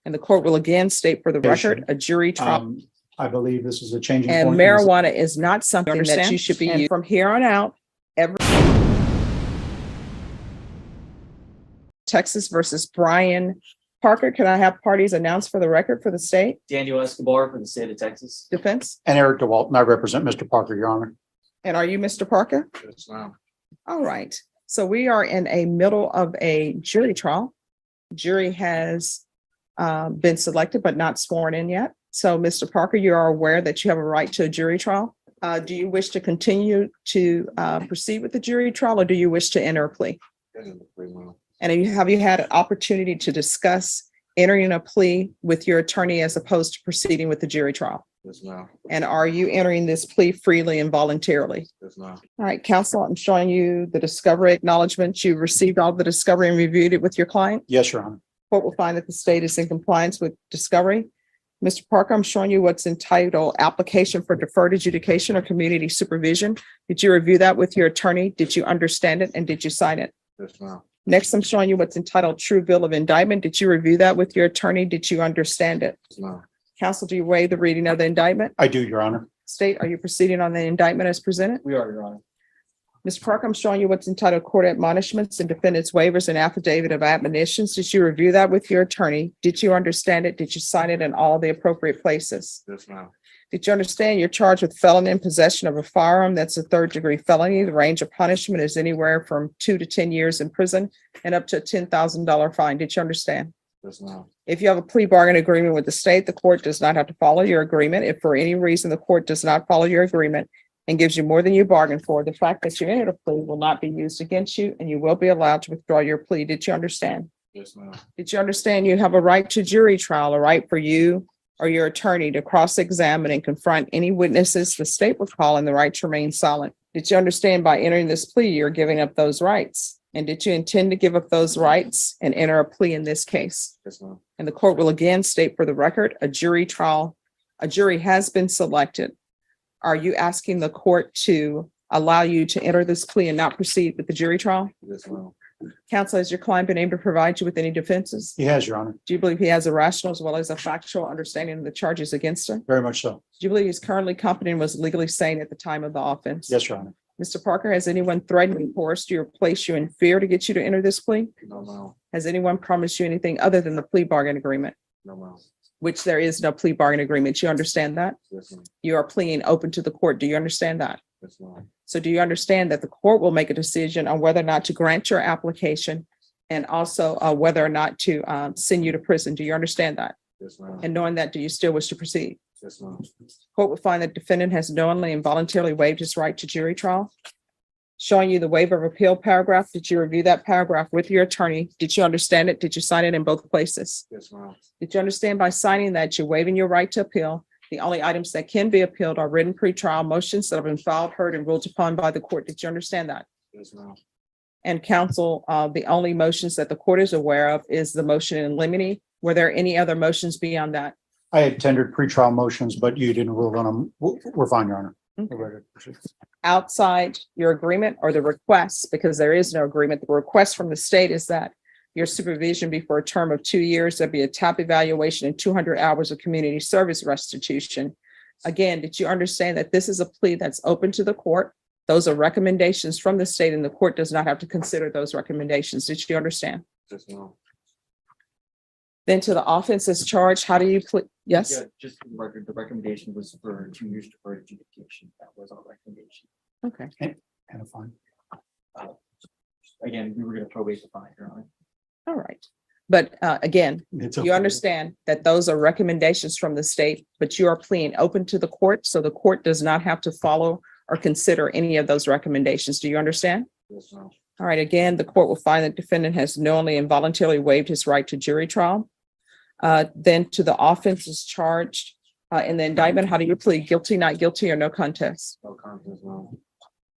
And the court will again state for the record, a jury trial. I believe this is a changing And point. marijuana is not something that you should be using. From here on out, Texas versus Brian Parker. Can I have parties announced for the record for the state? Daniel Escobar for the state of Texas. Defense. And Eric DeWalt, and I represent Mr. Parker, Your Honor. And are you Mr. Parker? Yes, ma'am. All right. So we are in a middle of a jury trial. Jury has been selected but not sworn in yet. So Mr. Parker, you are aware that you have a right to a jury trial. Do you wish to continue to proceed with the jury trial, or do you wish to enter a plea? And have you had an opportunity to discuss entering a plea with your attorney as opposed to proceeding with the jury trial? Yes, ma'am. And are you entering this plea freely and voluntarily? Yes, ma'am. All right, counsel, I'm showing you the discovery acknowledgement. You received all the discovery and reviewed it with your client. Yes, Your Honor. Court will find that the state is in compliance with discovery. Mr. Parker, I'm showing you what's entitled application for deferred adjudication or community supervision. Did you review that with your attorney? Did you understand it? And did you sign it? Yes, ma'am. Next, I'm showing you what's entitled true bill of indictment. Did you review that with your attorney? Did you understand it? Yes, ma'am. Counsel, do you waive the reading of the indictment? I do, Your Honor. State, are you proceeding on the indictment as presented? We are, Your Honor. Mr. Parker, I'm showing you what's entitled court admonishments and defendant's waivers and affidavit of admonitions. Did you review that with your attorney? Did you understand it? Did you sign it in all the appropriate places? Yes, ma'am. Did you understand you're charged with felony in possession of a firearm? That's a third-degree felony. The range of punishment is anywhere from 2 to 10 years in prison and up to a $10,000 fine. Did you understand? Yes, ma'am. If you have a plea bargain agreement with the state, the court does not have to follow your agreement. If for any reason the court does not follow your agreement and gives you more than you bargained for, the fact that you entered a plea will not be used against you, and you will be allowed to withdraw your plea. Did you understand? Yes, ma'am. Did you understand you have a right to jury trial, a right for you or your attorney to cross-examine and confront any witnesses the state would call, and the right to remain silent? Did you understand by entering this plea, you're giving up those rights? And did you intend to give up those rights and enter a plea in this case? Yes, ma'am. And the court will again state for the record, a jury trial, a jury has been selected. Are you asking the court to allow you to enter this plea and not proceed with the jury trial? Yes, ma'am. Counsel, has your client been able to provide you with any defenses? He has, Your Honor. Do you believe he has a rational as well as a factual understanding of the charges against him? Very much so. Do you believe he's currently competent and was legally sane at the time of the offense? Yes, Your Honor. Mr. Parker, has anyone threatened, coerced you, or placed you in fear to get you to enter this plea? No, ma'am. Has anyone promised you anything other than the plea bargain agreement, No, ma'am. which there is no plea bargain agreement? You understand that? Yes, ma'am. You are pleading open to the court. Do you understand that? Yes, ma'am. So do you understand that the court will make a decision on whether or not to grant your application and also whether or not to send you to prison? Do you understand that? Yes, ma'am. And knowing that, do you still wish to proceed? Yes, ma'am. Court will find that defendant has knowingly and voluntarily waived his right to jury trial. Showing you the waiver of appeal paragraph. Did you review that paragraph with your attorney? Did you understand it? Did you sign it in both places? Yes, ma'am. Did you understand by signing that you're waiving your right to appeal? The only items that can be appealed are written pretrial motions that have been filed, heard, and ruled upon by the court. Did you understand that? Yes, ma'am. And counsel, the only motions that the court is aware of is the motion in limine. Were there any other motions beyond that? I had tendered pretrial motions, but you didn't rule on them. We're fine, Your Honor. Okay. We're ready to proceed. Outside your agreement or the request, because there is no agreement, the request from the state is that your supervision be for a term of 2 years. There'll be a TAP evaluation and 200 hours of community service restitution. Again, did you understand that this is a plea that's open to the court? Those are recommendations from the state, and the court does not have to consider those recommendations. Did you understand? Yes, ma'am. Then to the offense as charged, how do you plead? Yes? Yeah, just for the record, the recommendation was for 2 years deferred adjudication. That was our recommendation. Okay. And a fine. Again, we were going to probate the fine, Your Honor. All right. But again, It's you okay. understand that those are recommendations from the state, but you are pleading open to the court, so the court does not have to follow or consider any of those recommendations. Do you understand? Yes, ma'am. All right. Again, the court will find that defendant has knowingly and voluntarily waived his right to jury trial. Then to the offense is charged in the indictment. How do you plead? Guilty, not guilty, or no contest? No contest, ma'am.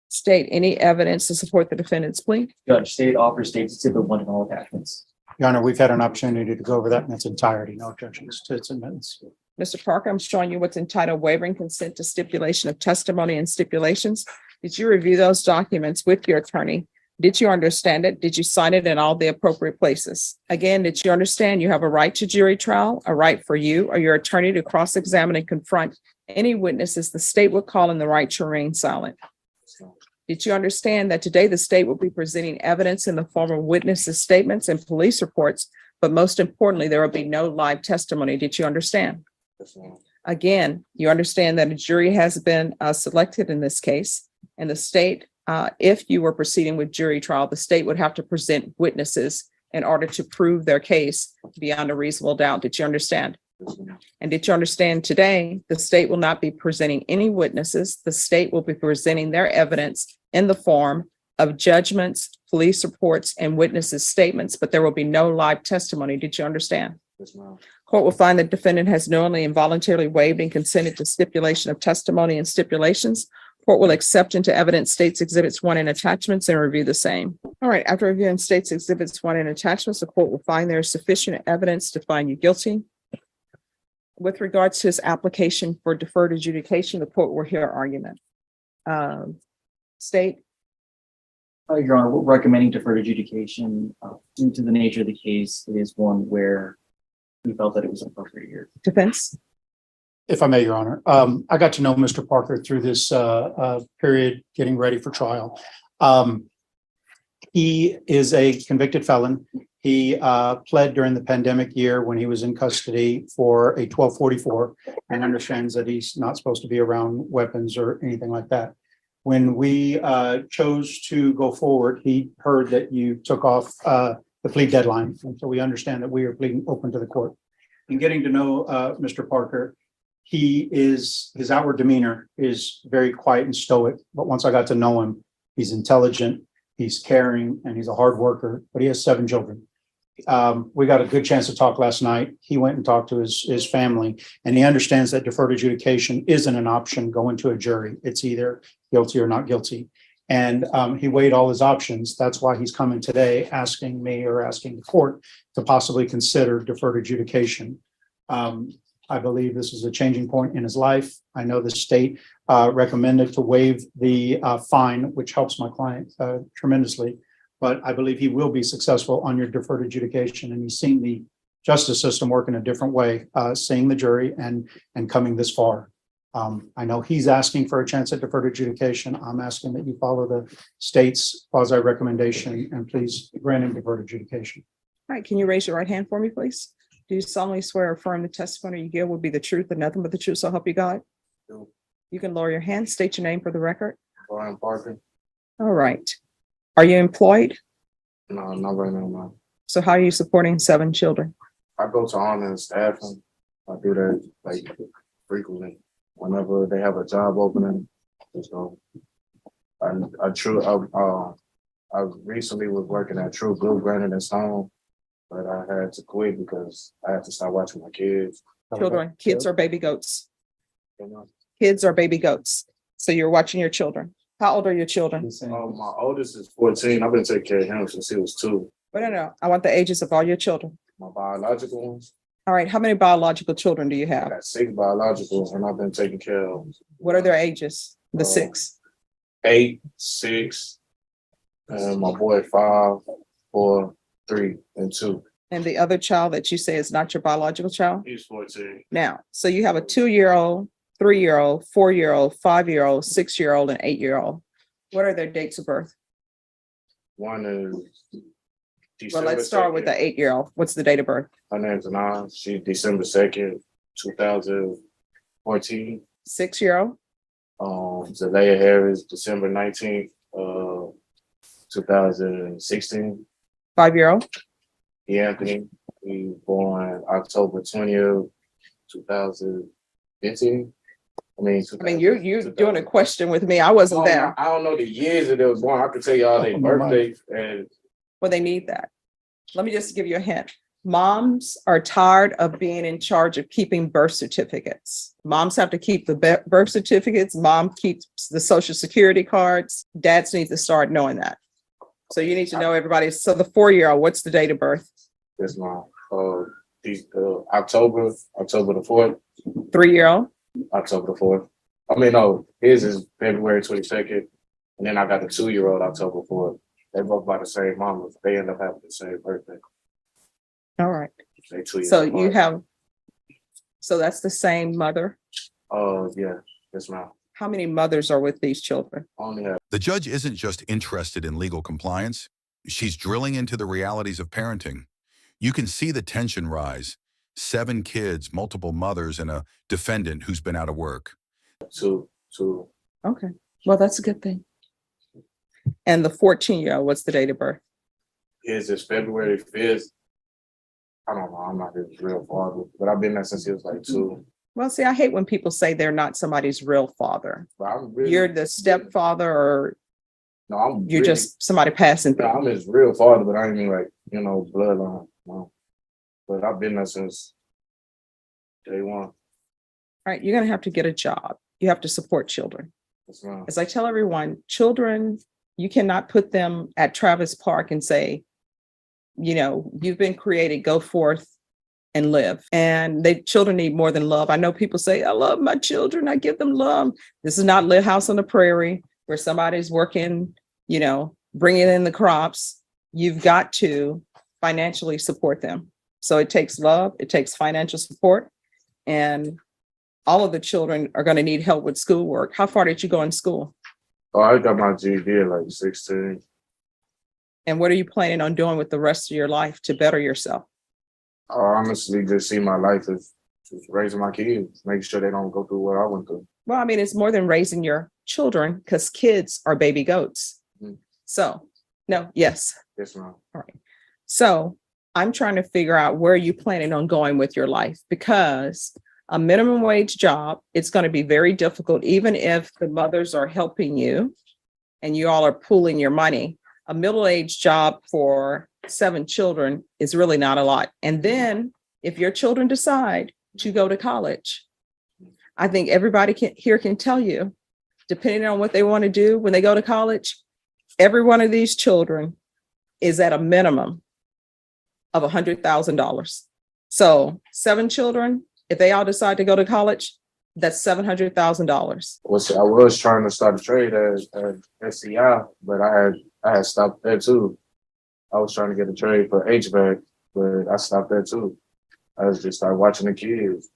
State any evidence to support the defendant's plea. Judge, state offers states exhibit 1 in all attachments. Your Honor, we've had an opportunity to go over that in its entirety. No objections to its amendments. Mr. Parker, I'm showing you what's entitled wavering consent to stipulation of testimony and stipulations. Did you review those documents with your attorney? Did you understand it? Did you sign it in all the appropriate places? Again, did you understand you have a right to jury trial, a right for you or your attorney to cross-examine and confront any witnesses the state would call in the right to remain silent? Did you understand that today the state will be presenting evidence in the form of witnesses' statements and police reports, but most importantly, there will be no live testimony? Did you understand? Again, you understand that a jury has been selected in this case, and the state, if you were proceeding with jury trial, the state would have to present witnesses in order to prove their case beyond a reasonable doubt. Did you understand? And did you understand today, the state will not be presenting any witnesses. The state will be presenting their evidence in the form of judgments, police reports, and witnesses' statements, but there will be no live testimony. Did you understand? Court will find that defendant has knowingly and voluntarily waived and consented to stipulation of testimony and stipulations. Court will accept into evidence states exhibits 1 and attachments and review the same. All right, after reviewing states exhibits 1 and attachments, the court will find there is sufficient evidence to find you guilty. With regards to his application for deferred adjudication, the court will hear argument. State. Your Honor, we're recommending deferred adjudication due to the nature of the case. It is one where we felt that it was appropriate here. Defense. If I may, Your Honor, I got to know Mr. Parker through this period getting ready for trial. He is a convicted felon. He pled during the pandemic year when he was in custody for a 1244 and understands that he's not supposed to be around weapons or anything like that. When we chose to go forward, he heard that you took off the plea deadline. And so we understand that we are pleading open to the court. In getting to know Mr. Parker, his outward demeanor is very quiet and stoic. But once I got to know him, he's intelligent, he's caring, and he's a hard worker, but he has 7 children. We got a good chance to talk last night. He went and talked to his family, and he understands that deferred adjudication isn't an option going to a jury. It's either guilty or not guilty. And he weighed all his options. That's why he's coming today asking me or asking the court to possibly consider deferred adjudication. I believe this is a changing point in his life. I know the state recommended to waive the fine, which helps my client tremendously. But I believe he will be successful on your deferred adjudication. And he's seen the justice system work in a different way, seeing the jury and coming this far. I know he's asking for a chance at deferred adjudication. I'm asking that you follow the state's quasi recommendation and please grant him deferred adjudication. All right, can you raise your right hand for me, please? Do you solemnly swear or affirm the testimony you give will be the truth and nothing but the truth, so help you God? No. You can lower your hand, state your name for the record. Brian Parker. All right. Are you employed? No, not right now, man. So how are you supporting 7 children? I go to honor and staffing. I do that like frequently. Whenever they have a job opening. So I recently was working at True Blue granted his home, but I had to quit because I had to start watching my kids. Children, kids are baby goats. You know? Kids are baby goats. So you're watching your children. How old are your children? My oldest is 14. I've been taking care of him since he was 2. But no. I want the ages of all your children. My biological ones. All right. How many biological children do you I have? got 6 biologicals, and I've been taking care of. What are their ages? The 6. 8, 6, and my boy 5, 4, 3, and 2. And the other child that you say is not your biological child? He's 14. Now, so you have a 2-year-old, 3-year-old, 4-year-old, 5-year-old, 6-year-old, and 8-year-old. What are their dates of birth? One is Well, December let's start with the 2nd. 8-year-old. What's the date of birth? Her name's Anna. She's December 2nd, 2014. 6-year-old? Zelaya Harris, December 19th, 2016. 5-year-old? Anthony, he was born October 20th, 2015. I mean, you're doing a question with me. I wasn't there. I don't know the years that they was born. I could tell y'all their birthdays and Well, they need that. Let me just give you a hint. Moms are tired of being in charge of keeping birth certificates. Moms have to keep the birth certificates. Mom keeps the social security cards. Dads need to start knowing that. So you need to know everybody. So the 4-year-old, what's the date of birth? that's my October the 4th. 3-year-old? October the 4th. I mean, no, his is February 22nd. And then I got the 2-year-old October 4th. They both by the same mama. They end up having the same birthday. All right. They 2 years So you apart. have, so that's the same mother. Oh, yeah. Yes, ma'am. How many mothers are with these children? I only have The judge isn't just interested in legal compliance, she's drilling into the realities of parenting. You can see the tension rise. 7 kids, multiple mothers, and a defendant who's been out of work. two. Okay. Well, that's a good thing. And the 14-year-old, what's the date of birth? His is February 5th. I don't know. I'm not his real father, but I've been there since he was like 2. Well, see, I hate when people say they're not somebody's real father. But I'm really, You're the stepfather, or No, I'm you're really, just somebody passing No, through. I'm his real father, but I ain't mean like, bloodline. No. But I've been there since day one. All right, you're going to have to get a job. You have to support children. Yes, ma'am. As I tell everyone, children, you cannot put them at Travis Park and say, you've been created, go forth and live. And children need more than love. I know people say, I love my children, I give them love. This is not Little House on the Prairie where somebody's working, bringing in the crops. You've got to financially support them. So it takes love, it takes financial support, and all of the children are going to need help with schoolwork. How far did you go in school? Oh, I got my GED at like 16. And what are you planning on doing with the rest of your life to better yourself? I honestly just see my life as just raising my kids, making sure they don't go through what I went through. Well, I mean, it's more than raising your children, because kids are baby goats. Mhm. So, no, yes. Yes, ma'am. All right. So I'm trying to figure out where you planning on going with your life, because a minimum wage job, it's going to be very difficult, even if the mothers are helping you and you all are pooling your money. A middle-aged job for 7 children is really not a lot. And then if your children decide to go to college, I think everybody here can tell you, depending on what they want to do when they go to college, every one of these children is at a minimum of $100,000. So 7 children, if they all decide to go to college, that's $700,000. I was trying to start a trade at SCI, but I had stopped there too. I was trying to get a trade for HVAC, but I stopped there too. I was just started watching the kids.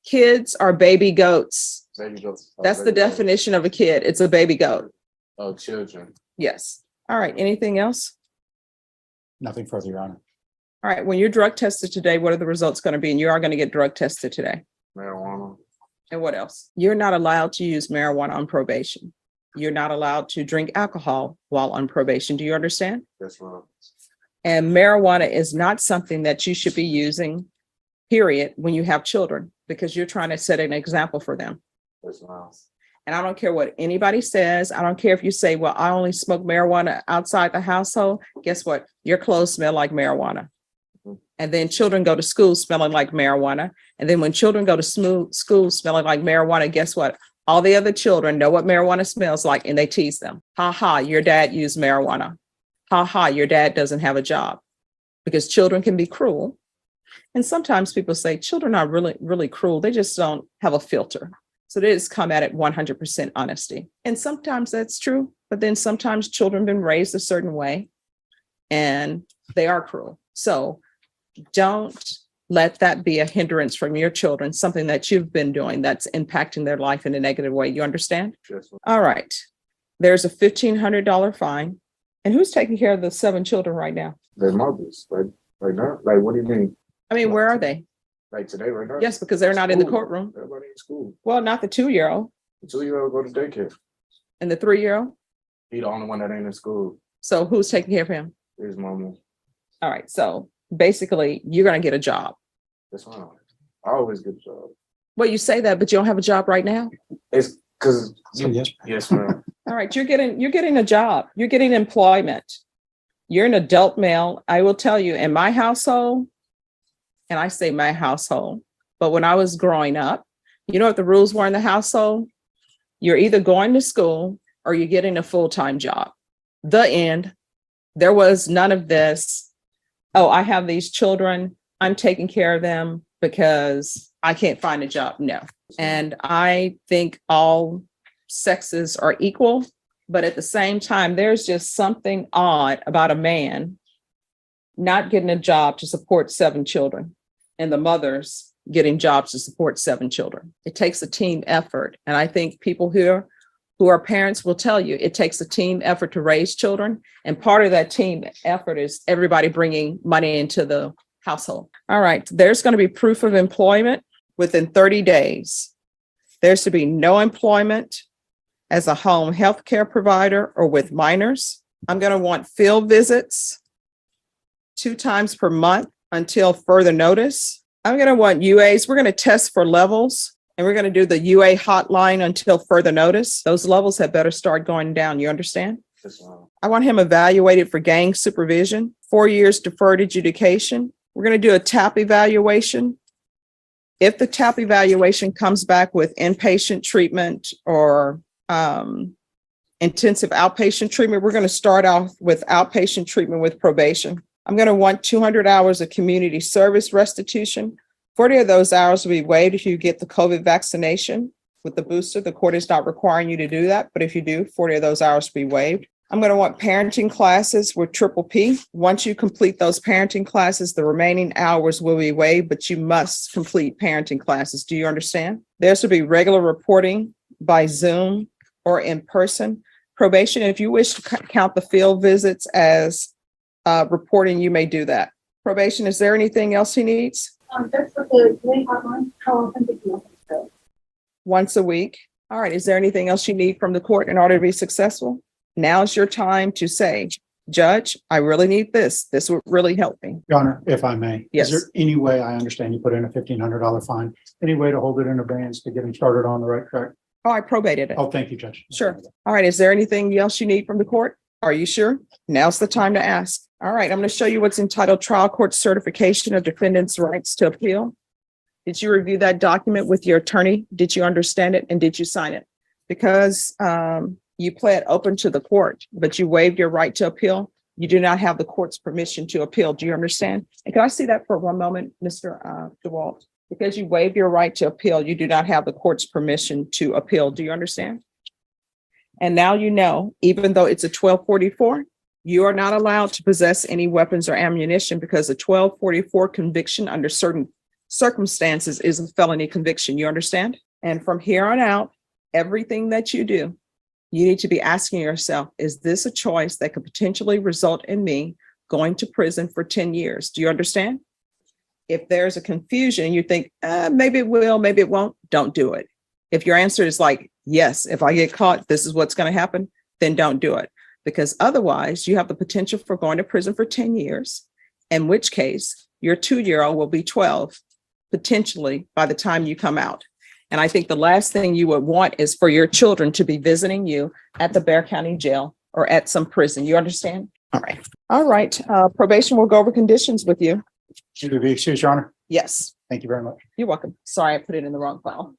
Kids are baby goats. Baby goats. That's the definition of a kid. It's a baby goat. Oh, children. Yes. All right. Anything else? Nothing further, Your Honor. All right. When you're drug tested today, what are the results going to be? And you are going to get drug tested today. Marijuana. And what else? You're not allowed to use marijuana on probation. You're not allowed to drink alcohol while on probation. Do you understand? Yes, ma'am. And marijuana is not something that you should be using, period, when you have children, because you're trying to set an example for them. Yes, ma'am. And I don't care what anybody says. I don't care if you say, well, I only smoke marijuana outside the household. Guess what? Your clothes smell like marijuana. And then children go to school smelling like marijuana. And then when children go to school smelling like marijuana, guess what? All the other children know what marijuana smells like, and they tease them. Ha ha, your dad used marijuana. Ha ha, your dad doesn't have a job. Because children can be cruel. And sometimes people say children are really, really cruel. They just don't have a filter. So they just come at it 100% honesty. And sometimes that's true. But then sometimes children have been raised a certain way and they are cruel. So don't let that be a hindrance from your children, something that you've been doing that's impacting their life in a negative way. You understand? Yes, ma'am. All right. There's a $1,500 fine. And who's taking care of the 7 children right now? Their mothers. Like now? Like, what do you mean? I mean, where are they? Like today, right now? Yes, because they're not in the School. courtroom. Everybody in school. Well, not the 2-year-old The 2-year-old go to daycare. and the 3-year-old. He the only one that ain't in school. So who's taking care of him? His mama. All right. So basically, you're going to get a job. That's fine. I always get a job. Well, you say that, but you don't have a job right now. It's because Yes. yes, ma'am. All right. You're getting a job. You're getting employment. You're an adult male. I will tell you, in my household, and I say my household, but when I was growing up, you know what the rules were in the household? You're either going to school or you're getting a full-time job. The end. There was none of this. Oh, I have these children. I'm taking care of them because I can't find a job. No. And I think all sexes are equal. But at the same time, there's just something odd about a man not getting a job to support 7 children and the mothers getting jobs to support 7 children. It takes a team effort. And I think people here who are parents will tell you it takes a team effort to raise children. And part of that team effort is everybody bringing money into the household. All right, there's going to be proof of employment within 30 days. There's to be no employment as a home health care provider or with minors. I'm going to want field visits 2 times per month until further notice. I'm going to want UAs. We're going to test for levels, and we're going to do the UA hotline until further notice. Those levels had better start going down. You understand? I want him evaluated for gang supervision, 4 years deferred adjudication. We're going to do a TAP evaluation. If the TAP evaluation comes back with inpatient treatment or intensive outpatient treatment, we're going to start off with outpatient treatment with probation. I'm going to want 200 hours of community service restitution. 40 of those hours will be waived if you get the COVID vaccination with the booster. The court is not requiring you to do that, but if you do, 40 of those hours will be waived. I'm going to want parenting classes with triple P. Once you complete those parenting classes, the remaining hours will be waived, but you must complete parenting classes. Do you understand? There's to be regular reporting by Zoom or in person. Probation, if you wish to count the field visits as reporting, you may do that. Probation, is there anything else he needs? That's what the Plea hotline, how often did you go? Once a week. All right. Is there anything else you need from the court in order to be successful? Now's your time to say, Judge, I really need this. This would really help me. Your Honor, if I may. Yes. Is there any way, I understand you put in a $1,500 fine, any way to hold it in abeyance to get him started on the right track? Oh, I probated it. Oh, thank you, Judge. Sure. All right. Is there anything else you need from the court? Are you sure? Now's the time to ask. All right. I'm going to show you what's entitled Trial Court Certification of Defendant's Rights to Appeal. Did you review that document with your attorney? Did you understand it? And did you sign it? Because you pled open to the court, but you waived your right to appeal. You do not have the court's permission to appeal. Do you understand? And can I see that for one moment, Mr. DeWalt? Because you waived your right to appeal, you do not have the court's permission to appeal. Do you understand? And now you know, even though it's a 1244, you are not allowed to possess any weapons or ammunition because a 1244 conviction under certain circumstances is a felony conviction. You understand? And from here on out, everything that you do, you need to be asking yourself, is this a choice that could potentially result in me going to prison for 10 years? Do you understand? If there's a confusion, you think, maybe it will, maybe it won't, don't do it. If your answer is like, yes, if I get caught, this is what's going to happen, then don't do it. Because otherwise you have the potential for going to prison for 10 years, in which case your 2-year-old will be 12, potentially by the time you come out. And I think the last thing you would want is for your children to be visiting you at the Bexar County Jail or at some prison. You understand? All right. All right. Probation will go over conditions with you. Should we be excused, Your Honor? Yes. Thank you very much. You're welcome. Sorry, I put it in the wrong file.